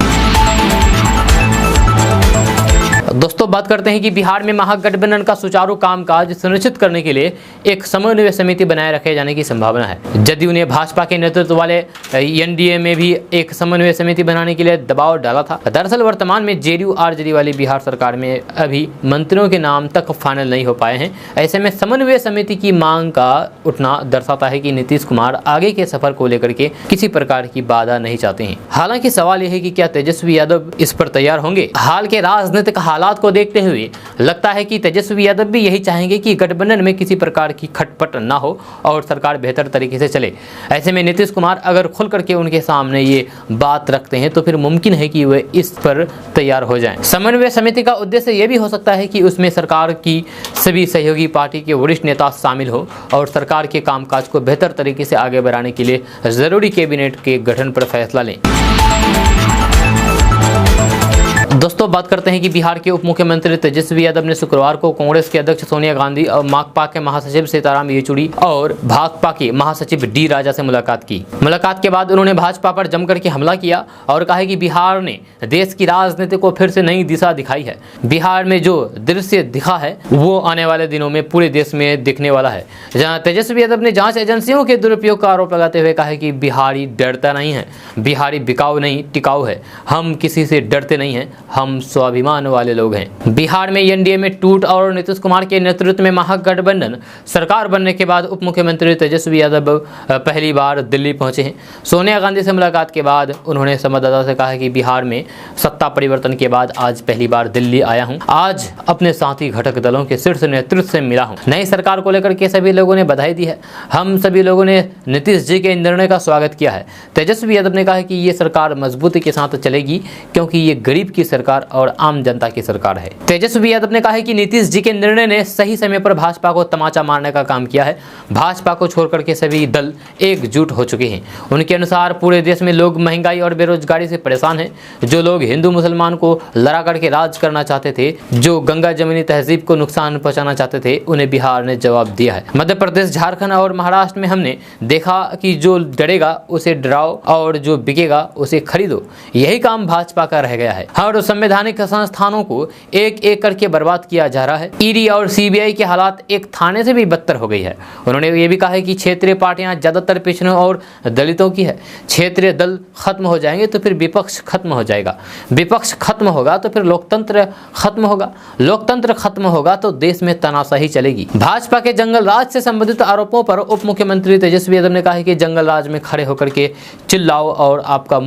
दोस्तों बात करते हैं कि बिहार में महागठबंधन का सुचारू कामकाज सुनिश्चित करने के लिए एक समन्वय समिति बनाए रखे जाने की संभावना है। जदयू ने भाजपा के नेतृत्व वाले एनडीए में भी एक समन्वय समिति बनाने के लिए दबाव डाला था। दरअसल वर्तमान में जेडीयू आरजेडी वाली बिहार सरकार में अभी मंत्रियों के नाम तक फाइनल नहीं हो पाए हैं। ऐसे में समन्वय समिति की मांग का उठना दर्शाता है कि नीतीश कुमार आगे के सफर को लेकर के किसी प्रकार की बाधा नहीं चाहते हैं। हालांकि सवाल यह है कि क्या तेजस्वी यादव इस पर तैयार होंगे। हाल के राजनीतिक हालात को देखते हुए लगता है कि तेजस्वी यादव भी यही चाहेंगे कि गठबंधन में किसी प्रकार की खटपट ना हो और सरकार बेहतर तरीके से चले। ऐसे में नीतीश कुमार अगर खुल करके उनके सामने ये बात रखते हैं तो फिर मुमकिन है कि वे इस पर तैयार हो जाएं। समन्वय समिति का उद्देश्य यह भी हो सकता है कि उसमें सरकार की सभी सहयोगी पार्टी के वरिष्ठ नेता शामिल हो और सरकार के कामकाज को बेहतर तरीके से आगे बढ़ाने के लिए जरूरी कैबिनेट के गठन पर फैसला लें। दोस्तों बात करते हैं कि बिहार के उप मुख्यमंत्री तेजस्वी यादव ने शुक्रवार को कांग्रेस के अध्यक्ष सोनिया गांधी और माकपा के महासचिव सीताराम येचुरी और भाकपा के महासचिव डी राजा से मुलाकात की। मुलाकात के बाद उन्होंने भाजपा पर जमकर के हमला किया और कहा कि बिहार ने देश की राजनीति को फिर से नई दिशा दिखाई है। बिहार में जो दृश्य दिखा है वो आने वाले दिनों में पूरे देश में दिखने वाला है। जहाँ तेजस्वी यादव ने जाँच एजेंसियों के दुरुपयोग का आरोप लगाते हुए कहा कि बिहारी डरता नहीं है, बिहारी बिकाऊ नहीं टिकाऊ है, हम किसी से डरते नहीं हैं, हम स्वाभिमान वाले लोग हैं। बिहार में एनडीए में टूट और नीतीश कुमार के नेतृत्व में महागठबंधन सरकार बनने के बाद उप मुख्यमंत्री तेजस्वी यादव पहली बार दिल्ली पहुंचे हैं। सोनिया गांधी से मुलाकात के बाद उन्होंने संवाददाता से कहा कि बिहार में सत्ता परिवर्तन के बाद आज पहली बार दिल्ली आया हूं। आज अपने साथी घटक दलों के शीर्ष नेतृत्व से मिला हूं। नई सरकार को लेकर के सभी लोगों ने बधाई दी है। हम सभी लोगों ने नीतीश जी के निर्णय का स्वागत किया है। तेजस्वी यादव ने कहा कि ये सरकार मजबूती के साथ चलेगी क्योंकि ये गरीब की सरकार और आम जनता की सरकार है। तेजस्वी यादव ने कहा है कि नीतीश जी के निर्णय ने सही समय पर भाजपा को तमाचा मारने का काम किया है। भाजपा को छोड़ करके सभी दल एकजुट हो चुके हैं। उनके अनुसार पूरे देश में लोग महंगाई और बेरोजगारी से परेशान हैं। जो लोग हिंदू मुसलमान को लड़ा करके राज करना चाहते थे, जो गंगा जमुनी तहजीब को नुकसान पहुंचाना चाहते थे, उन्हें बिहार ने जवाब दिया है। मध्य प्रदेश, झारखंड और महाराष्ट्र में हमने देखा कि जो डरेगा उसे डराओ और जो बिकेगा उसे खरीदो। यही काम भाजपा का रह गया है। और संवैधानिक संस्थानों को एक एक करके बर्बाद किया जा रहा है। ईडी और सीबीआई के हालात एक थाने से भी बदतर हो गई है। उन्होंने ये भी कहा है कि क्षेत्रीय पार्टियां ज्यादातर पिछड़ों और दलितों की है। क्षेत्रीय दल खत्म हो जाएंगे तो फिर विपक्ष खत्म हो जाएगा, विपक्ष खत्म होगा तो फिर लोकतंत्र खत्म होगा, लोकतंत्र खत्म होगा तो देश में तानाशाही चलेगी। भाजपा के जंगल राज से संबंधित आरोपों पर उप मुख्यमंत्री तेजस्वी यादव ने कहा है कि जंगल राज में खड़े होकर के चिल्लाओ और आपका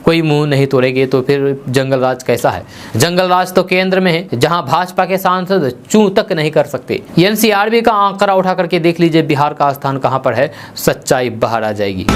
कोई मुंह नहीं तोड़ेंगे तो फिर जंगल राज कैसा है। जंगल राज तो केंद्र में है जहां भाजपा के सांसद चू तक नहीं कर सकते। एनसीआरबी का आंकड़ा उठा करके देख लीजिए बिहार का स्थान कहां पर है, सच्चाई बाहर आ जाएगी।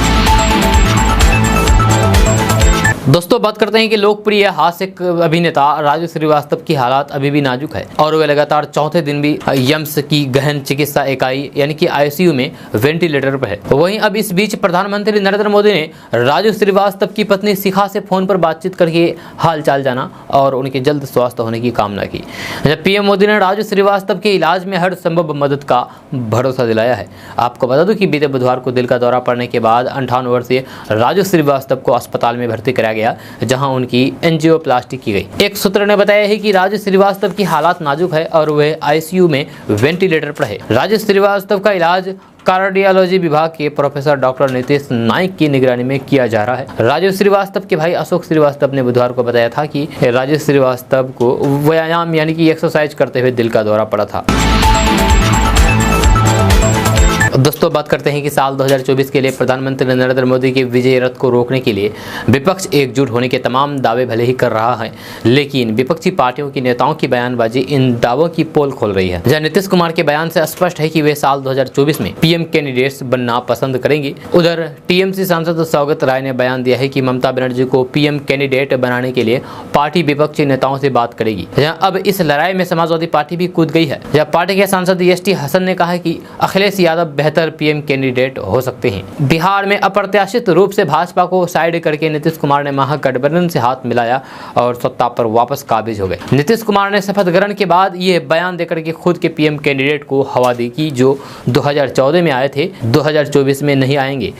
दोस्तों बात करते हैं कि लोकप्रिय हास्य अभिनेता राजू श्रीवास्तव की हालात अभी भी नाजुक है और वे लगातार चौथे दिन भी यम्स की गहन चिकित्सा इकाई यानी कि आईसीयू में वेंटिलेटर पर है। वहीं अब इस बीच प्रधानमंत्री नरेंद्र मोदी ने राजू श्रीवास्तव की पत्नी शिखा से फोन पर बातचीत करके हालचाल जाना और उनके जल्द स्वस्थ होने की कामना की। जब पीएम मोदी ने राजू श्रीवास्तव के इलाज में हर संभव मदद का भरोसा दिलाया है। आपको बता दूं कि बीते बुधवार को दिल का दौरा पड़ने के बाद 58 वर्षीय राजू श्रीवास्तव को अस्पताल में भर्ती कराया गया, जहां उनकी एंजियोप्लास्टी की गई। एक सूत्र ने बताया है कि राजू श्रीवास्तव की हालत नाजुक है और वे आईसीयू में वेंटिलेटर पर है। राजू श्रीवास्तव का इलाज कार्डियोलॉजी विभाग के प्रोफेसर डॉक्टर नीतीश नाइक की निगरानी में किया जा रहा है। राजू श्रीवास्तव के भाई अशोक श्रीवास्तव ने बुधवार को बताया था कि राजू श्रीवास्तव को व्यायाम यानी कि एक्सरसाइज करते हुए दिल का दौरा पड़ा था। दोस्तों बात करते हैं कि साल 2024 के लिए प्रधानमंत्री नरेंद्र मोदी के विजय रथ को रोकने के लिए विपक्ष एकजुट होने के तमाम दावे भले ही कर रहा है, लेकिन विपक्षी पार्टियों के नेताओं की बयानबाजी इन दावों की पोल खोल रही है। जहां नीतीश कुमार के बयान से स्पष्ट है कि वे साल 2024 में पीएम कैंडिडेट्स बनना पसंद करेंगे। उधर टीएमसी सांसद सौगत राय ने बयान दिया है कि ममता बनर्जी को पीएम कैंडिडेट बनाने के लिए पार्टी विपक्षी नेताओं से बात करेगी। जहां अब इस लड़ाई में समाजवादी पार्टी भी कूद गई है। जहां पार्टी के सांसद एसटी हसन ने कहा कि अखिलेश यादव बेहतर पीएम कैंडिडेट हो सकते हैं। बिहार में अप्रत्याशित रूप से भाजपा को साइड करके नीतीश कुमार ने महागठबंधन से हाथ मिलाया और सत्ता पर वापस काबिज हो गए। नीतीश कुमार ने शपथ ग्रहण के बाद ये बयान देकर के खुद के पीएम कैंडिडेट को हवा दी कि जो 2014 में आए थे 2024 में नहीं आएंगे।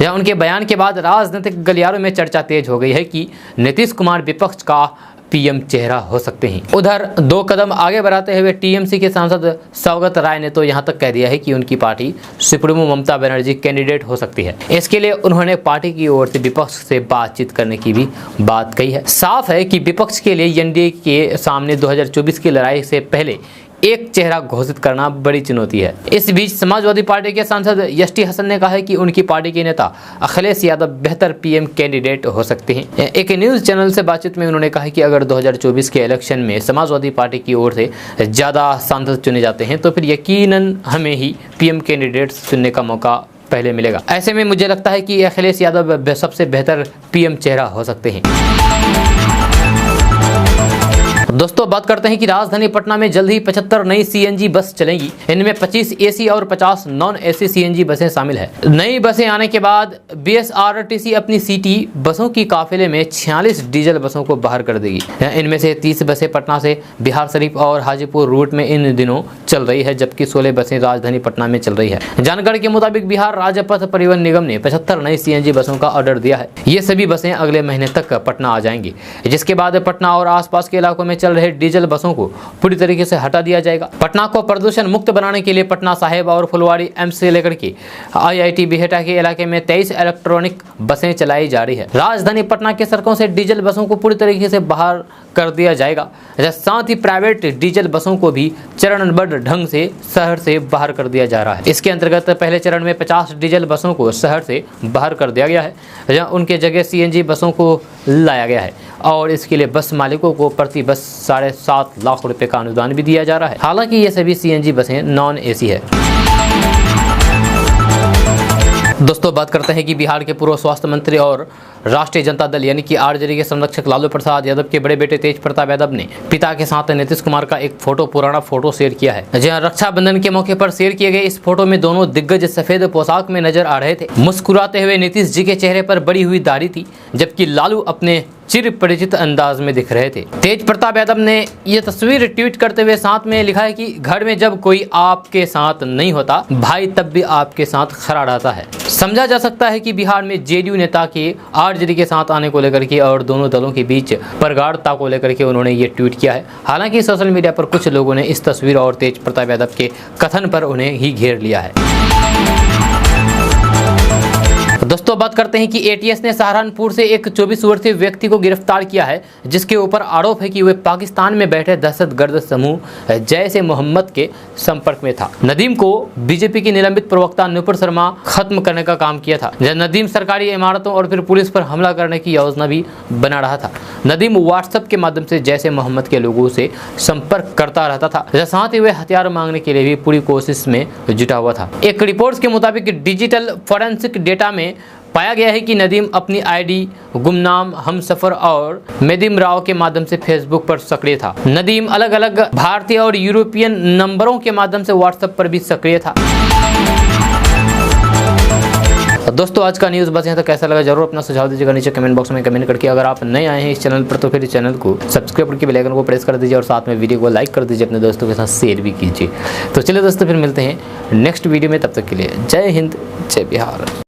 जहां उनके बयान के बाद राजनीतिक गलियारों में चर्चा तेज हो गई है कि नीतीश कुमार विपक्ष का पीएम चेहरा हो सकते हैं। उधर दो कदम आगे बढ़ाते हुए टीएमसी के सांसद सौगत राय ने तो यहां तक कह दिया है कि उनकी party supremo Mamata Banerjee candidate हो सकती है। इसके लिए उन्होंने पार्टी की ओर से विपक्ष से बातचीत करने की भी बात कही है। साफ है कि विपक्ष के लिए एनडीए के सामने 2024 की लड़ाई से पहले एक चेहरा घोषित करना बड़ी चुनौती है। इस बीच समाजवादी पार्टी के सांसद एसटी हसन ने कहा है कि उनकी पार्टी के नेता अखिलेश यादव बेहतर पीएम कैंडिडेट हो सकते हैं। एक न्यूज चैनल से बातचीत में उन्होंने कहा कि अगर 2024 के इलेक्शन में समाजवादी पार्टी की ओर से ज्यादा सांसद चुने जाते हैं तो फिर यकीनन हमें ही पीएम कैंडिडेट चुनने का मौका पहले मिलेगा। ऐसे में मुझे लगता है कि अखिलेश यादव सबसे बेहतर पीएम चेहरा हो सकते हैं। दोस्तों बात करते हैं कि राजधानी पटना में जल्द ही 75 नई सीएनजी बस चलेंगी। इनमें 25 एसी और 50 नॉन एसी सीएनजी बसें शामिल है। नई बसें आने के बाद बीएसआरटीसी अपनी सिटी बसों की काफिले में 46 डीजल बसों को बाहर कर देगी। इनमें से 30 बसें पटना से बिहार शरीफ और हाजीपुर रूट में इन दिनों चल रही है, जबकि 16 बसें राजधानी पटना में चल रही है। जानकारी के मुताबिक बिहार राज्य पथ परिवहन निगम ने 75 नई सीएनजी बसों का ऑर्डर दिया है। ये सभी बसें अगले महीने तक पटना आ जाएंगी, जिसके बाद पटना और आसपास के इलाकों में चल रहे डीजल बसों को पूरी तरीके से हटा दिया जाएगा। पटना को प्रदूषण मुक्त बनाने के लिए पटना साहिब और फुलवाड़ी एम्स से लेकर के आईआईटी बिहेटा के इलाके में 23 इलेक्ट्रॉनिक बसें चलाई जा रही है। राजधानी पटना के सड़कों से डीजल बसों को पूरी तरीके से बाहर कर दिया जाएगा। साथ ही प्राइवेट डीजल बसों को भी चरणबद्ध ढंग से शहर से बाहर कर दिया जा रहा है। इसके अंतर्गत पहले चरण में 50 डीजल बसों को शहर से बाहर कर दिया गया है, जहां उनके जगह सीएनजी बसों को लाया गया है और इसके लिए बस मालिकों को प्रति बस 7.5 लाख रुपए का अनुदान भी दिया जा रहा है। हालांकि ये सभी सीएनजी बसें नॉन एसी है। दोस्तों बात करते हैं कि बिहार के पूर्व स्वास्थ्य मंत्री और राष्ट्रीय जनता दल यानी कि आरजेडी के संरक्षक लालू प्रसाद यादव के बड़े बेटे तेज प्रताप यादव ने पिता के साथ नीतीश कुमार का एक पुराना फोटो शेयर किया है। जहां रक्षाबंधन के मौके पर शेयर किए गए इस फोटो में दोनों दिग्गज सफेद पोशाक में नजर आ रहे थे। मुस्कुराते हुए नीतीश जी के चेहरे पर बड़ी हुई दाढ़ी थी, जबकि लालू अपने चिर परिचित अंदाज में दिख रहे थे। तेज प्रताप यादव ने यह तस्वीर ट्वीट करते हुए साथ में लिखा है कि घर में जब कोई आपके साथ नहीं होता, भाई तब भी आपके साथ खड़ा रहता है। समझा जा सकता है कि बिहार में जेडीयू नेता के आरजेडी के साथ आने को लेकर के और दोनों दलों के बीच प्रगाढ़ता को लेकर के उन्होंने ये ट्वीट किया है। हालांकि सोशल मीडिया पर कुछ लोगों ने इस तस्वीर और तेज प्रताप यादव के कथन पर उन्हें ही घेर लिया है। दोस्तों बात करते हैं कि एटीएस ने सहारनपुर से एक 24 वर्षीय व्यक्ति को गिरफ्तार किया है, जिसके ऊपर आरोप है कि वह पाकिस्तान में बैठे दहशतगर्द समूह जैश ए मोहम्मद के संपर्क में था। नदीम को बीजेपी की निलंबित प्रवक्ता नुपुर शर्मा खत्म करने का काम किया था। नदीम सरकारी इमारतों और फिर पुलिस पर हमला करने की योजना भी बना रहा था। नदीम व्हाट्सएप के माध्यम से जैश ए मोहम्मद के लोगों से संपर्क करता रहता था, साथ ही वह हथियार मांगने के लिए भी पूरी कोशिश में जुटा हुआ था। एक रिपोर्ट के मुताबिक डिजिटल फॉरेंसिक डेटा में पाया गया है कि नदीम अपनी आईडी गुमनाम, हमसफर और मेदिम राव के माध्यम से फेसबुक पर सक्रिय था। नदीम अलग अलग भारतीय और यूरोपियन नंबरों के माध्यम से व्हाट्सएप पर भी सक्रिय था। दोस्तों आज का न्यूज़ बस यहाँ तक। कैसा लगा जरूर अपना सुझाव दीजिएगा नीचे कमेंट बॉक्स में कमेंट करके। अगर आप नए आए हैं इस चैनल पर तो फिर इस चैनल को सब्सक्राइब करके बेल आइकन को प्रेस कर दीजिए और साथ में वीडियो को लाइक कर दीजिए, अपने दोस्तों के साथ शेयर भी कीजिए। तो चलिए दोस्तों फिर मिलते हैं नेक्स्ट वीडियो में, तब तक के लिए जय हिंद जय बिहार।